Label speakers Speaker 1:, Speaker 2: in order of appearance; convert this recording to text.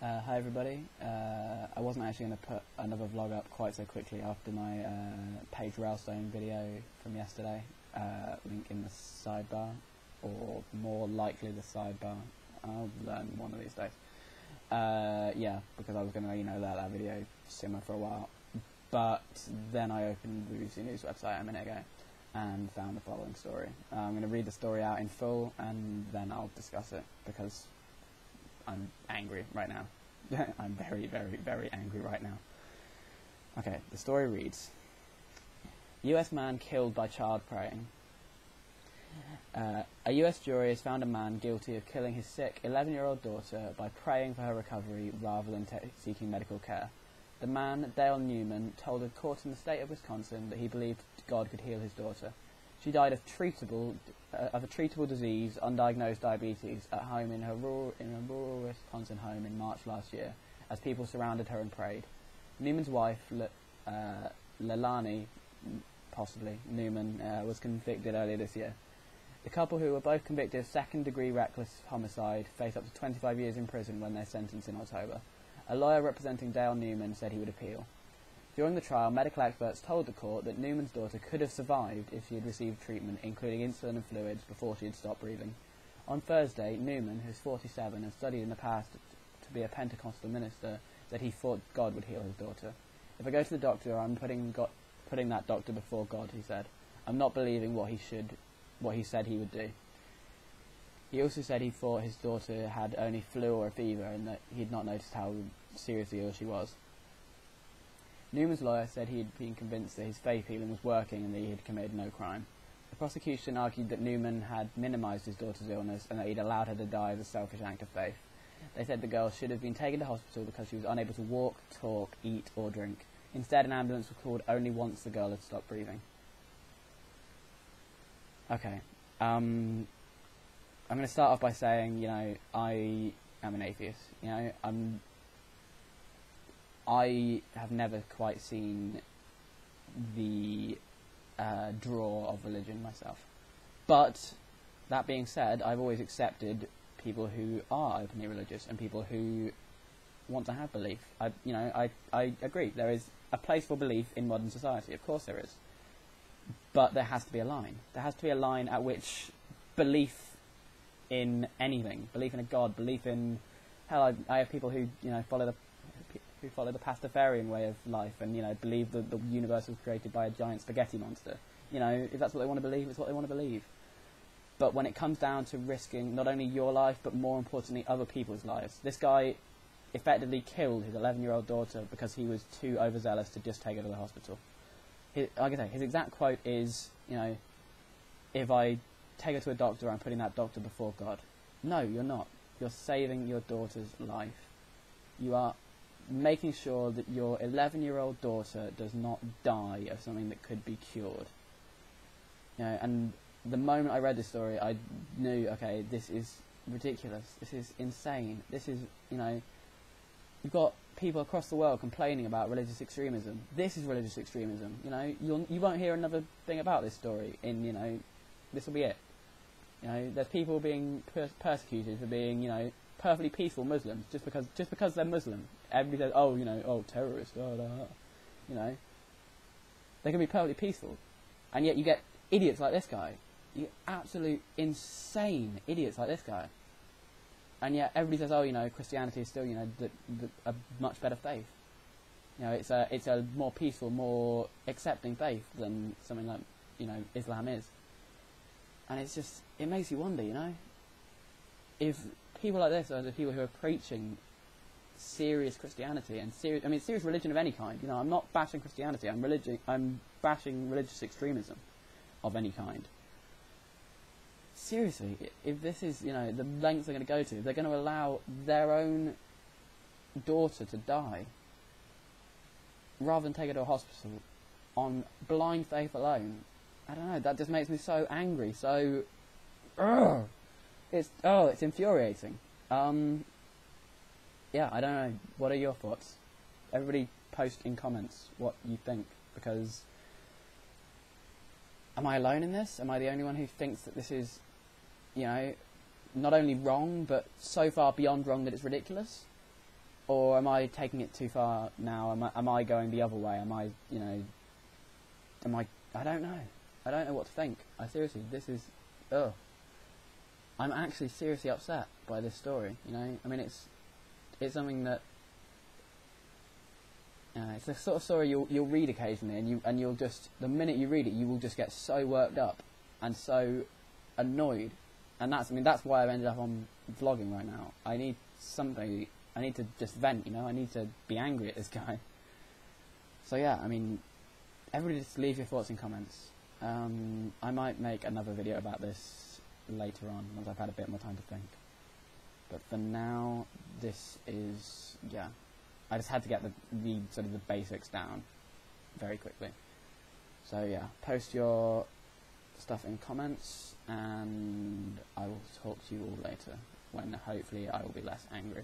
Speaker 1: Hi everybody. I wasn't actually going to put another vlog up quite so quickly after my page railstone video from yesterday. Link in the sidebar, or more likely the sidebar. I'll learn one of these days. Yeah, because I was going to let that video simmer for a while. But then I opened the BBC News website a minute ago and found the following story. I'm going to read the story out in full and then I'll discuss it because I'm angry right now. I'm very, very, very angry right now. Okay, the story reads: US man killed by child praying. A US jury has found a man guilty of killing his sick 11-year-old daughter by praying for her recovery rather than seeking medical care. The man, Dale Newman, told a court in the state of Wisconsin that he believed God could heal his daughter. She died of a treatable disease, undiagnosed diabetes, at home in a rural Wisconsin home in March last year, as people surrounded her and prayed. Newman's wife, Leilani, possibly Newman, was convicted earlier this year. The couple, who were both convicted of second-degree reckless homicide, face up to 25 years in prison when they're sentenced in October. A lawyer representing Dale Newman said he would appeal. During the trial, medical experts told the court that Newman's daughter could have survived if she had received treatment, including insulin and fluids, before she had stopped breathing. On Thursday, Newman, who's 47 and studied in the past to be a Pentecostal minister, said he thought God would heal his daughter. "If I go to the doctor, I'm putting that doctor before God," he said. "I'm not believing what he said he would do." He also said he thought his daughter had only flu or a fever and that he had not noticed how seriously ill she was. Newman's lawyer said he had been convinced that his faith healing was working and that he had committed no crime. The prosecution argued that Newman had minimised his daughter's illness and that he'd allowed her to die as a selfish act of faith. They said the girl should have been taken to hospital because she was unable to walk, talk, eat or drink. Instead, an ambulance was called only once the girl had stopped breathing. Okay. I'm going to start off by saying, I am an atheist. I have never quite seen the draw of religion myself. But that being said, I've always accepted people who are openly religious and people who want to have belief. I agree. There is a place for belief in modern society. Of course there is. But there has to be a line. There has to be a line at which belief in anything, belief in a god, belief in... Hell, I have people who follow the Pastafarian way of life and believe that the universe was created by a giant spaghetti monster. If that's what they want to believe, it's what they want to believe. But when it comes down to risking not only your life but more importantly other people's lives, this guy effectively killed his 11-year-old daughter because he was too overzealous to just take her to the hospital. Like I say, his exact quote is, if I take her to a doctor, I'm putting that doctor before God. No, you're not. You're saving your daughter's life. You are making sure that your 11-year-old daughter does not die of something that could be cured. And the moment I read this story, I knew, okay, this is ridiculous. This is insane. This is, you've got people across the world complaining about religious extremism. This is religious extremism. You won't hear another thing about this story in, this will be it. There's people being persecuted for being, perfectly peaceful Muslims just because they're Muslim. Everybody says, oh, terrorists, they can be perfectly peaceful, and yet you get idiots like this guy. You get absolute insane idiots like this guy, and yet everybody says, oh, Christianity is still, a much better faith. It's a more peaceful, more accepting faith than something like, Islam is. And it's just, it makes you wonder, if people like this are the people who are preaching serious Christianity and serious religion of any kind. I'm not bashing Christianity. I'm bashing religious extremism of any kind. Seriously, if this is, the lengths they're going to go to, they're going to allow their own daughter to die rather than take her to a hospital on blind faith alone. I don't know, that just makes me so angry, so... It's infuriating. Yeah, I don't know, what are your thoughts? Everybody post in comments what you think, because... Am I alone in this? Am I the only one who thinks that this is, not only wrong, but so far beyond wrong that it's ridiculous? Or am I taking it too far now? Am I going the other way? I don't know. I don't know what to think. This is, ugh. I'm actually seriously upset by this story, you know? I mean, it's something that, it's the sort of story you'll read occasionally, and you'll just, the minute you read it, you will just get so worked up and so annoyed. And that's why I've ended up on vlogging right now. I need something. I need to just vent, you know? I need to be angry at this guy. So yeah, I mean, everybody just leave your thoughts in comments. I might make another video about this later on, once I've had a bit more time to think. But for now, this is, yeah. I just had to get the sort of the basics down very quickly. So yeah, post your stuff in comments, and I will talk to you all later, when hopefully I will be less angry.